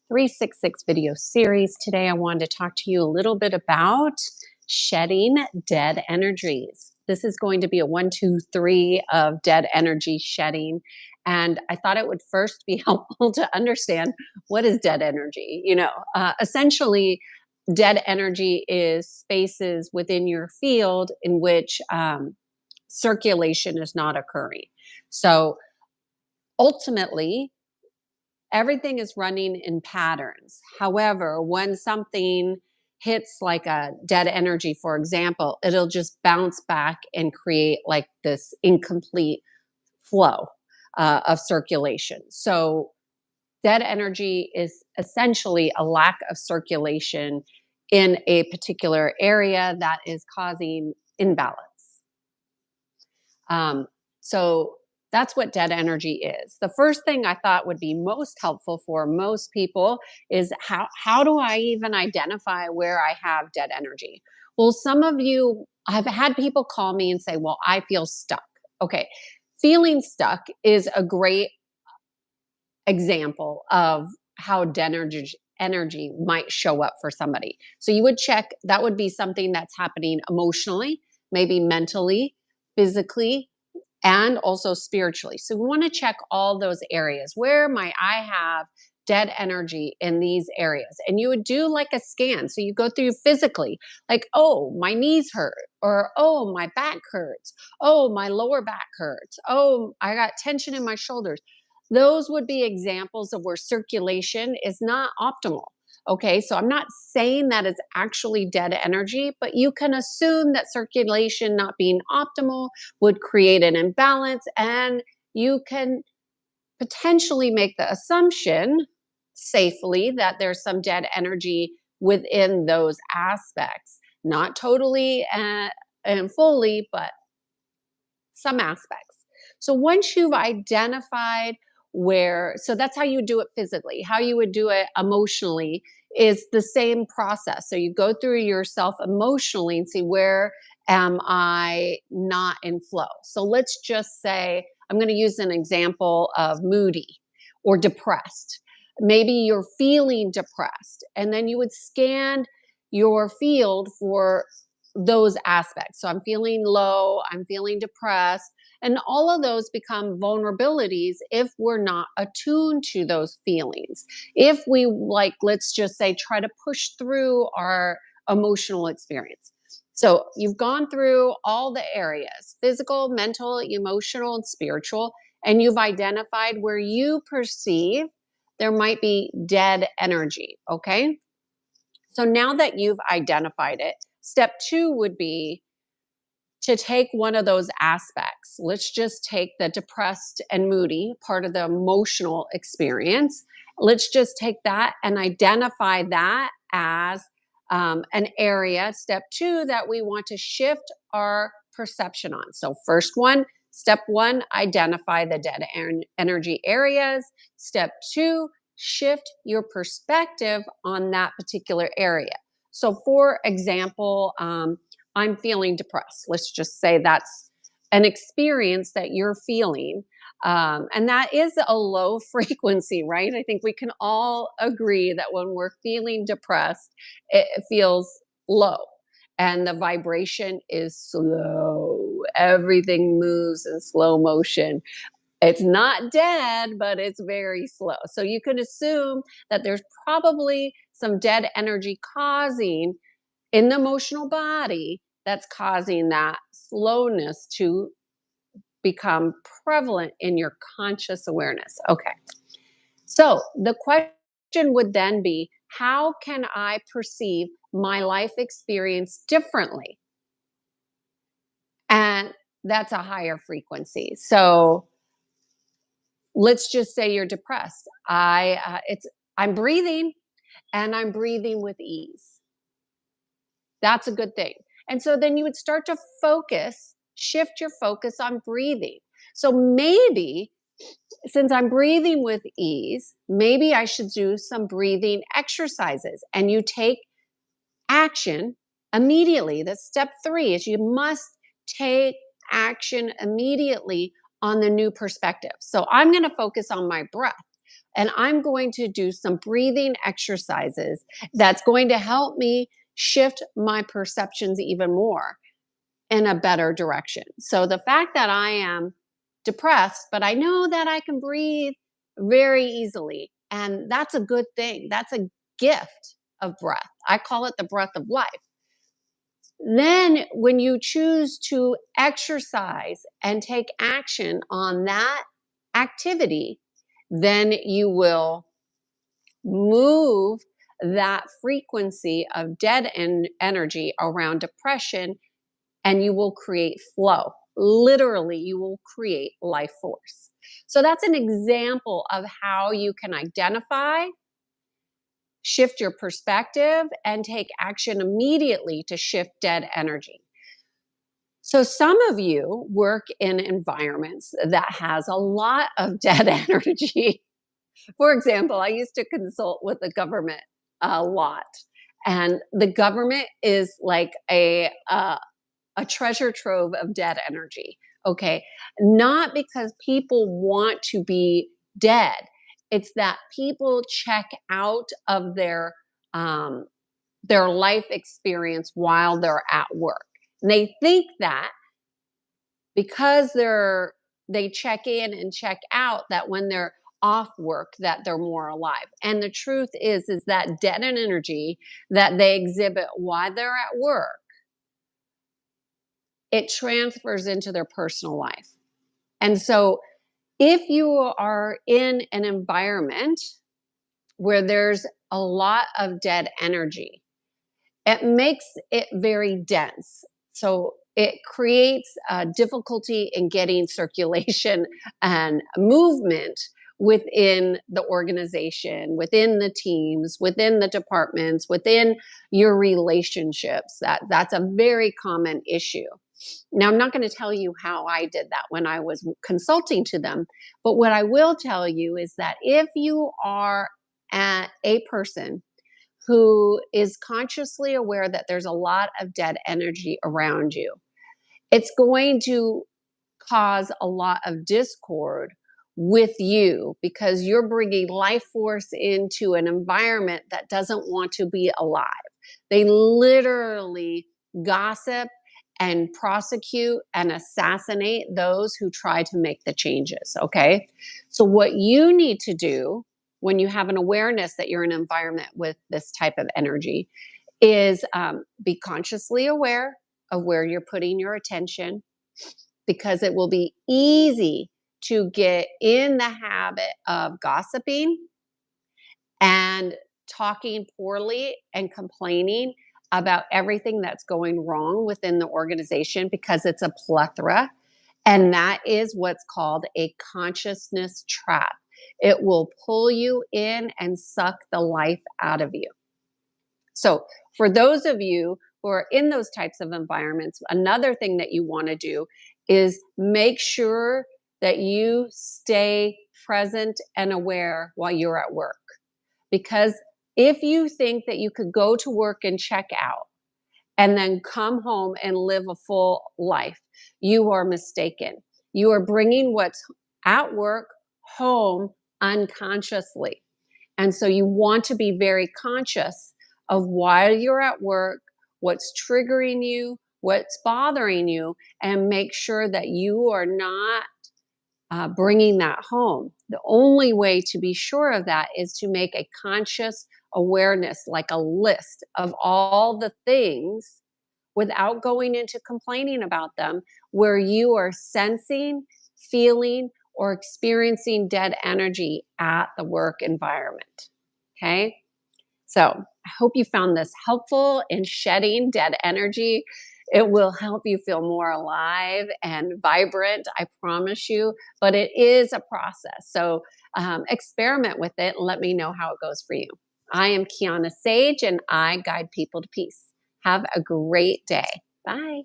366 video series. Today, I wanted to talk to you a little bit about shedding dead energies. This is going to be a 1, 2, 3 of dead energy shedding. And I thought it would first be helpful to understand what is dead energy. Essentially, dead energy is spaces within your field in which circulation is not occurring. So ultimately, everything is running in patterns. However, when something hits like a dead energy, for example, it'll just bounce back and create like this incomplete flow of circulation. So, dead energy is essentially a lack of circulation in a particular area that is causing imbalance. So that's what dead energy is. The first thing I thought would be most helpful for most people is how do I even identify where I have dead energy? Well, some of you, I've had people call me and say, well, I feel stuck. Okay. Feeling stuck is a great example of how dead energy might show up for somebody. So you would check, that would be something that's happening emotionally, maybe mentally, physically, and also spiritually. So we want to check all those areas. Where might I have dead energy in these areas? And you would do like a scan. So you go through physically, like, oh, my knees hurt, or oh, my back hurts, oh, my lower back hurts, oh, I got tension in my shoulders. Those would be examples of where circulation is not optimal. Okay, so I'm not saying that it's actually dead energy, but you can assume that circulation not being optimal would create an imbalance, and you can potentially make the assumption safely that there's some dead energy within those aspects. Not totally and fully, but some aspects. So once you've identified so that's how you do it physically. How you would do it emotionally is the same process. So you go through yourself emotionally and see, where am I not in flow? So let's just say, I'm going to use an example of moody or depressed. Maybe you're feeling depressed, and then you would scan your field for those aspects. So I'm feeling low, I'm feeling depressed, and all of those become vulnerabilities if we're not attuned to those feelings. If we, like, let's just say, try to push through our emotional experience. So you've gone through all the areas: physical, mental, emotional, and spiritual, and you've identified where you perceive there might be dead energy. Okay. So now that you've identified it, step 2 would be to take one of those aspects. Let's just take the depressed and moody part of the emotional experience. Let's just take that and identify that as an area, step 2, that we want to shift our perception on. So, step 1, identify the dead energy areas. Step 2, shift your perspective on that particular area. So, for example, I'm feeling depressed. Let's just say that's an experience that you're feeling. And that is a low frequency, right? I think we can all agree that when we're feeling depressed, it feels low and the vibration is slow. Everything moves in slow motion. It's not dead, but it's very slow. So you can assume that there's probably some dead energy causing in the emotional body that's causing that slowness to become prevalent in your conscious awareness. Okay. So the question would then be, how can I perceive my life experience differently? And that's a higher frequency. So let's just say you're depressed. I'm breathing, and I'm breathing with ease. That's a good thing. And so then you would start to shift your focus on breathing. So maybe, since I'm breathing with ease, maybe I should do some breathing exercises. And you take action immediately. That's step 3, is you must take action immediately on the new perspective. So I'm going to focus on my breath. And I'm going to do some breathing exercises that's going to help me shift my perceptions even more in a better direction. So the fact that I am depressed, but I know that I can breathe very easily, and that's a good thing. That's a gift of breath. I call it the breath of life. Then, when you choose to exercise and take action on that activity, then you will move that frequency of dead energy around depression, and you will create flow. Literally, you will create life force. So, that's an example of how you can identify, shift your perspective, and take action immediately to shift dead energy. So some of you work in environments that has a lot of dead energy. For example, I used to consult with the government a lot, and the government is like a treasure trove of dead energy. Okay, not because people want to be dead; it's that people check out of um, their life experience while they're at work. And they think that because they check in and check out, that when they're off work that they're more alive. And the truth is that dead energy that they exhibit while they're at work, it transfers into their personal life. And so if you are in an environment where there's a lot of dead energy, it makes it very dense. So it creates difficulty in getting circulation and movement within the organization, within the teams, within the departments, within your relationships. That's a very common issue. Now, I'm not going to tell you how I did that when I was consulting to them, but what I will tell you is that if you are a person who is consciously aware that there's a lot of dead energy around you, it's going to cause a lot of discord with you because you're bringing life force into an environment that doesn't want to be alive. They literally gossip and prosecute and assassinate those who try to make the changes. Okay. So, what you need to do when you have an awareness that you're in an environment with this type of energy is be consciously aware of where you're putting your attention, because it will be easy to get in the habit of gossiping and talking poorly and complaining about everything that's going wrong within the organization, because it's a plethora. And that is what's called a consciousness trap. It will pull you in and suck the life out of you. So, for those of you who are in those types of environments, another thing that you want to do is make sure that you stay present and aware while you're at work. Because if you think that you could go to work and check out and then come home and live a full life, you are mistaken. You are bringing what's at work home unconsciously. And so you want to be very conscious of while you're at work, what's triggering you, what's bothering you, and make sure that you are not bringing that home. The only way to be sure of that is to make a conscious awareness, like a list of all the things without going into complaining about them, where you are sensing, feeling, or experiencing dead energy at the work environment. Okay. So I hope you found this helpful in shedding dead energy. It will help you feel more alive and vibrant, I promise you, but it is a process. So experiment with it and let me know how it goes for you. I am Kiana Sage and I guide people to peace. Have a great day. Bye.